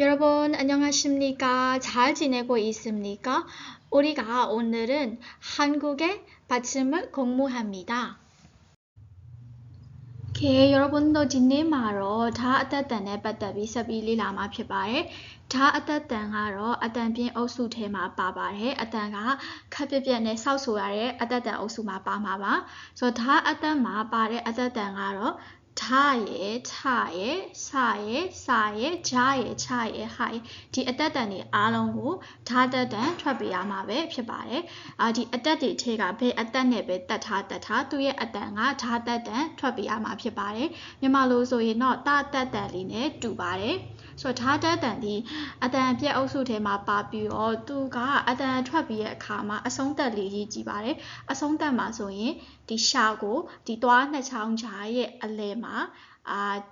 여러분, 안녕하십니까? 잘 지내고 있습니까? 우리가 오늘은 한국의 받침을 공부합니다. 여러분도 진행하러 다 어떻다네 받다비 서비리 라마 피바에 다 어떻다하러 어떤빈 어수 테마 빠바에 어떤가 카피비안에 사우소야에 어떻다 어수마 빠마바 그래서 다 어떤 마바에 어떻다하러 타에 차에 사에 사에 자에 차에 하에 디 어떻다니 알롱고 다다단 트라비야마베 피바에 디 어떻디 제가 배 어떤네 배 따타 두의 어떤가 다다단 트라비야마 피바에မြန်မာလိုဆိုရင်တော့တာတက်တန်လေးနဲ့တူပါတယ်ဆိုတော့ထားတက်တန်ဒီအတန်ပြက်အုပ်စုထဲမှာပါပြီးတော့သူကအတန်ထွက်ပြီးရဲ့အခါမှာအဆုံးသက်လေးရေးကြည့်ပါတယ်အဆုံးသက်မှာဆိုရင်ဒီရှာကိုဒီသွားနှစ်ချောင်းကြားရဲ့အလယ်မှာ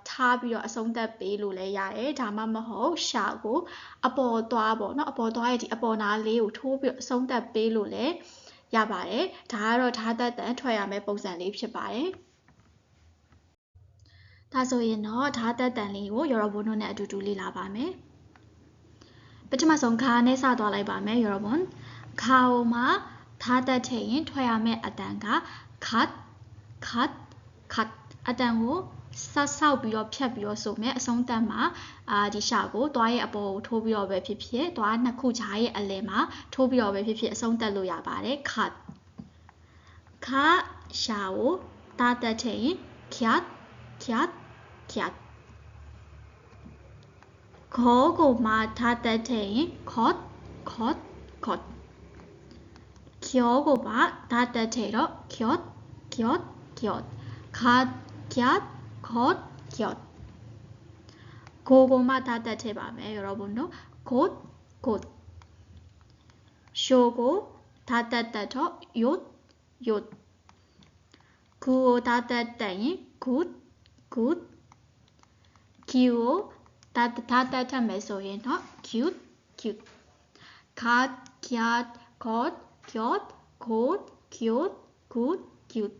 ထားပြီးတော့အဆုံးသက်ပေးလို့လည်းရတယ်ဒါမှမဟုတ်ရှာကိုအပေါ်သွားပေါ့နော်အပေါ်သွားရဲ့ဒီအပေါ်နားလေးကိုထိုးပြီးတော့အဆုံးသက်ပေးလို့လည်းရပါတယ်ဒါကတော့ထားတက်တန်ထွက်ရမယ့်ပုံစံလေးဖြစ်ပါတယ်ဒါဆိုရင်တော့ဓာတ်တက်တန်လေးကို여러분တို့နဲ့အတူတူလေ့လာပါမယ်ပထမဆုံးခါနဲ့စသွားလိုက်ပါမယ်여러분ခါကိုမှဓာတ်တက်ထည့်ရင်ထွက်ရမယ့်အတန်က cut အတန်ကိုဆောက်ပြီးတော့ဖြတ်ပြီးတော့ဆိုမယ်အဆုံးသတ်မှာဒီရှာကိုသွားရဲ့အပေါ်ကိုထိုးပြီးတော့ပဲဖြစ်ဖြစ်သွားနှစ်ခုခြားရဲ့အလယ်မှာထိုးပြီးတော့ပဲဖြစ်ဖြစ်အဆုံးသတ်လို့ရပါတယ် cut ရှာကိုဓာတ်တက်ထည့်ရင် catကိုမှဓာတ်တက်ထည့်ရင် cot ကျောကိုမှဓာတ်တက်ထည့်တော့ kyot cat cat cot kyotကိုမှဓာတ်တက်ထည့်ပါမယ်여러분တို့ 곧 쇼ကိုဓာတ်တက်တော့ yotကူကိုဓာတ်တက်ရင် good Qကိုဓာတ်တက်ထပ်မယ်ဆိုရင်တော့ cute cat cat cot kyot code cute good cute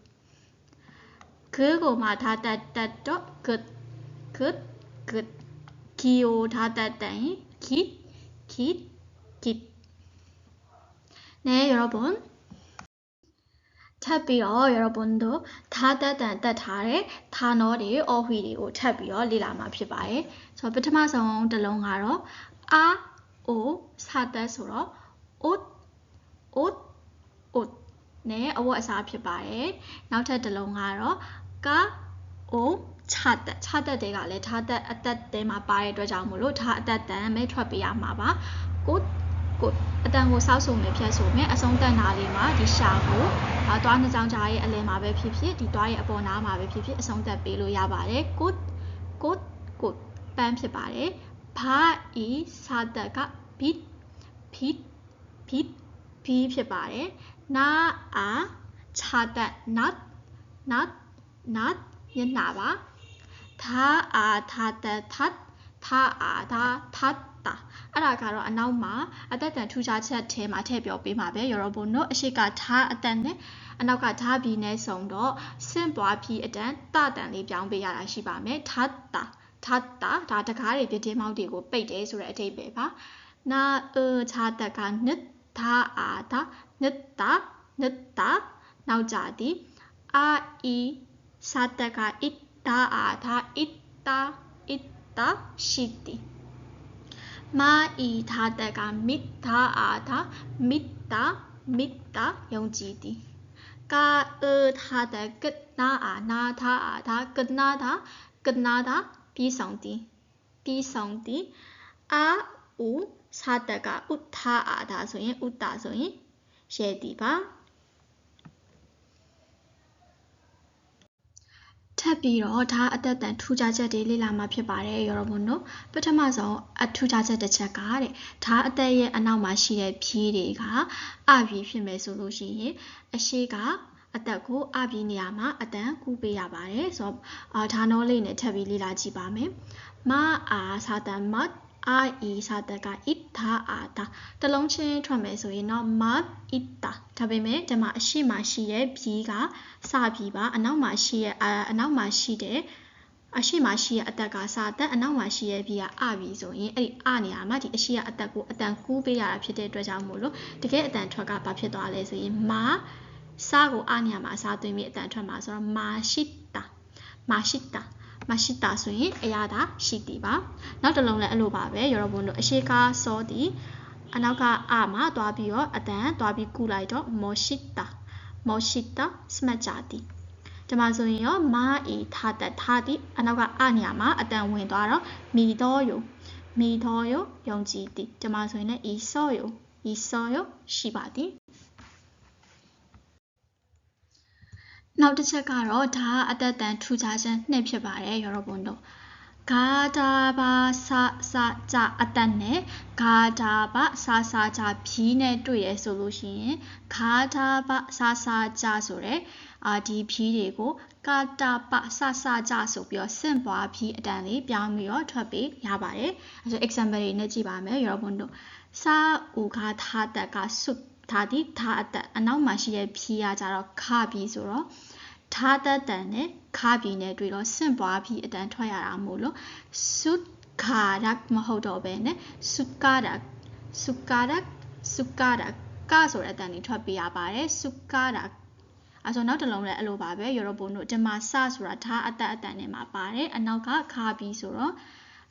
ကိုမှဓာတ်တက်တော့ good Qကိုဓာတ်တက်ရင် kid 네 여러분ထပ်ပြီးတော့여러분တို့ဓာတ်တက်တန်တက်ထားတဲ့ဌာနောတွေအော်ဟွီတွေကိုထပ်ပြီးတော့လေ့လာမှာဖြစ်ပါတယ်ဆိုတော့ပထမဆုံးတစ်လုံးကတော့အာအိုစတက်ဆိုတော့ oat နဲ့အဝတ်အစားဖြစ်ပါတယ်နောက်ထပ်တစ်လုံးကတော့ကာအိုခြတက်တွေကလည်းဓာတ်တက်အတက်တဲမှာပါတဲ့အတွက်ကြောင့်မို့လို့ဓာတ်အတက်တန်ပဲထွက်ပေးရမှာပါ good အတန်ကိုစောက်ဆိုမယ်ဖြတ်ဆိုမယ်အဆုံးတက်နာလေးမှာဒီရှာကိုသွားနှစ်ချောင်းကြားရဲ့အလယ်မှာပဲဖြစ်ဖြစ်ဒီသွားရဲ့အပေါ်နားမှာပဲဖြစ်ဖြစ်အဆုံးတက်ပေးလို့ရပါတယ် good ပန်းဖြစ်ပါတယ်ဘာဤစာတက်က bit ဖြစ်ပါတယ်နာအာခြာတက် not မျက်နှာပါထားအာထားတက်ထားအာထားတာအဲ့ဒါကတော့အနောက်မှာအသက်တန်ထူခြားချက်ထဲမှာထည့်ပြောပေးမှာပဲ여러분တို့အရှိကထားအတန်နဲ့အနောက်ကထားပြီးနဲ့ဆုံတော့ဆင့်ပွားပြီးအတန်တတန်လေးပြောင်းပေးရတာရှိပါမယ်ထားတာဒါတကားတွေပြတင်းမောက်တွေကိုပိတ်တယ်ဆိုတဲ့အဓိပ္ပာယ်ပါနာခြာတက်ကနှစ်ထားအာတာနှစ်တာနောက်ကြသည်အာဤစာတက်က it တာအာတာ it တာရှိသည်မာဤထားတက်ကမိတာအာတာမိတာယုံကြည်သည်ကာထားတက်ကနာအာနာထားအာတာကနာတာပြီးဆောင်သည်အာဥစာတက်ကဥထားအာတာဆိုရင်ဥတာဆိုရင်ရဲသည်ပါထပ်ပြီးတော့ဒါအသက်တန်ထူးခြားချက်တွေလေ့လာမှာဖြစ်ပါတယ်여러분တို့ပထမဆုံးအထူးခြားချက်တစ်ချက်ကတဲ့ဒါအသက်ရဲ့အနောက်မှာရှိတဲ့ဖြီးတွေကအဖြီးဖြစ်မယ်ဆိုလို့ရှိရင်အရှိကအသက်ကိုအဖြီးနေရာမှာအတန်ကူးပေးရပါတယ်ဆိုတော့ဒါနောလေးနဲ့ထပ်ပြီးလေ့လာကြည့်ပါမယ်မအာစာတန်မတ်အာဤစာတက်က it ထားအာတာတလုံးချင်းထွက်မယ်ဆိုရင်တော့ mat it တာဒါပေမဲ့ဒီမှာအရှိမရှိရဲ့ဖြီးကစဖြီးပါအနောက်မှာရှိတဲ့ အရှိမရှိရဲ့အတက်ကစာတက်အနောက်မှာရှိရဲ့ B ကအပြီဆိုရင်အဲ့ဒီအနေရာမှာဒီအရှိကအတက်ကိုအတန်ကူးပေးရတာဖြစ်တဲ့အတွက်ကြောင့်မို့လို့တကယ်အတန်ထွက်ကဘာဖြစ်သွားလဲဆိုရင်မာစာကိုအနေရာမှာအစားသွင်းပြီးအတန်ထွက်မှာဆိုတော့မာရှိတာဆိုရင်အရာသာရှိသည်ပါနောက်တစ်လုံးလည်းအဲ့လိုပါပဲ여러분တို့အရှိကစောသည်အနောက်ကအမှာသွားပြီးတော့အတန်သွားပြီးကူးလိုက်တော့멋있다စမှတ်ကြသည်ဒီမှာဆိုရင်ရောမာအီထားသည်အနောက်ကအနေရာမှာအတန်ဝင်သွားတော့မီတော်ယုယုံကြည်သည်ဒီမှာဆိုရင်လည်းဤစောယုရှိပါသည်နောက်တစ်ချက်ကတော့ဒါအသက်တန်ထူခြားခြင်းနှစ်ဖြစ်ပါတယ်여러분တို့ဂါတာဘာစာကြအတက်နဲ့ဂါတာဘာစာကြဖြီးနဲ့တွေ့ရဆိုလို့ရှိရင်ဂါတာဘာစာကြဆိုတဲ့ဒီဖြီးတွေကိုကာတာဘာစာကြဆိုပြီးတော့ဆင့်ပွားဖြီးအတန်လေးပြောင်းပြီးတော့ထွက်ပေးရပါတယ်အဲဆို example တွေနဲ့ကြည့်ပါမယ်여러분တို့စာဥခါထားတက်ကဆုထားသည်ထားအတက်အနောက်မှာရှိတဲ့ဖြီးကကြတော့ခပြီဆိုတော့ထားတတ်တန်နဲ့ခါပြီနဲ့တွေ့တော့ဆင့်ပွားပြီးအတန်ထွက်ရတာမို့လို့ဆုခါရက်မဟုတ်တော့ဘဲနဲ့ဆုကာရက်ကဆိုတဲ့အတန်လေးထွက်ပေးရပါတယ်ဆုကာရက်အဲဆိုနောက်တစ်လုံးလည်းအဲ့လိုပါပဲ여러분တို့ဒီမှာစဆိုတာထားအတန်နဲ့မှာပါတယ်အနောက်ကခါပြီဆိုတော့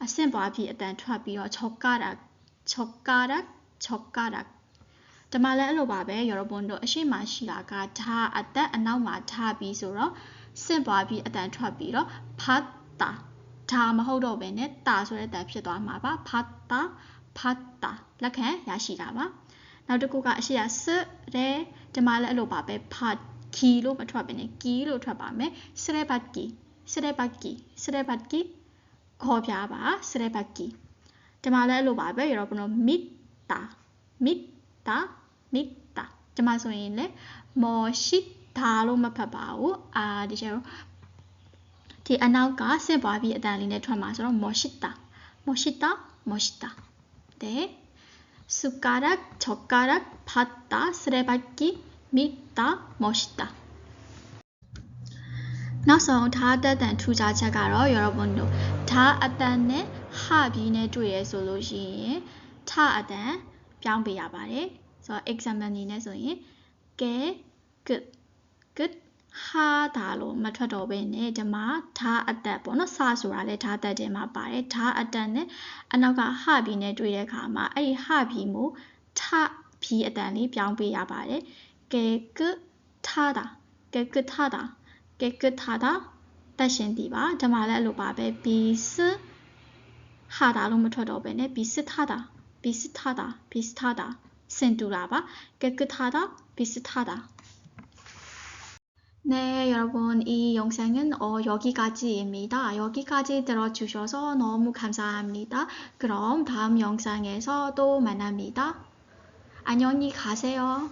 အဆင့်ပွားပြီးအတန်ထွက်ပြီးတော့ချောကာရက်ဒီမှာလည်းအဲ့လိုပါပဲ여러분တို့အရှိမရှိတာကထားအတက်အနောက်မှာထားပြီးဆိုတော့ဆင့်ပွားပြီးအတန်ထွက်ပြီးတော့ဖတ်တာဒါမဟုတ်တော့ဘဲနဲ့တာဆိုတဲ့အတန်ဖြစ်သွားမှာပါဖတ်တာလက်ခံရရှိတာပါနောက်တစ်ခုကအရှိရစရဲဒီမှာလည်းအဲ့လိုပါပဲဖတ်ခီလို့မထွက်ဘဲနဲ့ကီလို့ထွက်ပါမယ်စရဲဘတ်ကီခေါ်ပြပါစရဲဘတ်ကီဒီမှာလည်းအဲ့လိုပါပဲ여러분တို့မစ်တာဒီမှာဆိုရင်လေမော်ရှိတာလို့မဖတ်ပါဘူးဒီကျတော့ဒီအနောက်ကဆင့်ပွားပြီးအတန်လေးနဲ့ထွက်မှာဆိုတော့မော်ရှိတာတဲ့ဆုကာရက်ချောကာရက်ဖတ်တာစရဲဘတ်ကီမစ်တာမော်ရှိတာနောက်ဆုံးထားတတ်တန်ထူခြားချက်ကတော့여러분တို့ထားအတန်နဲ့ဟပြီးနဲ့တွေ့ရဆိုလို့ရှိရင်ထားအတန်ပြောင်းပေးရပါတယ်ဆိုတော့ example အနေနဲ့ဆိုရင်ကဲ good ဟာဒါလို့မထွက်တော့ဘဲနဲ့ဒီမှာထားအတက်ပေါ့နော်စဆိုတာလည်းထားတက်တယ်မှာပါတယ်ထားအတက်နဲ့အနောက်ကဟပြီးနဲ့တွေ့တဲ့အခါမှာအဲ့ဒီဟပြီးမို့ထပြီးအတန်လေးပြောင်းပေးရပါတယ်ကဲ good ထားတာတက်ရှင်ဒီပါဒီမှာလည်းအဲ့လိုပါပဲဘီစဟာဒါလို့မထွက်တော့ဘဲနဲ့ဘီစထားတာဆင်တူတာပါ깨끗하다 비슷하다 네 여러분 이 영상은 여기까지입니다 여기까지 들어주셔서 너무 감사합니다 그럼 다음 영상에서 또 만납니다 안녕히 가세요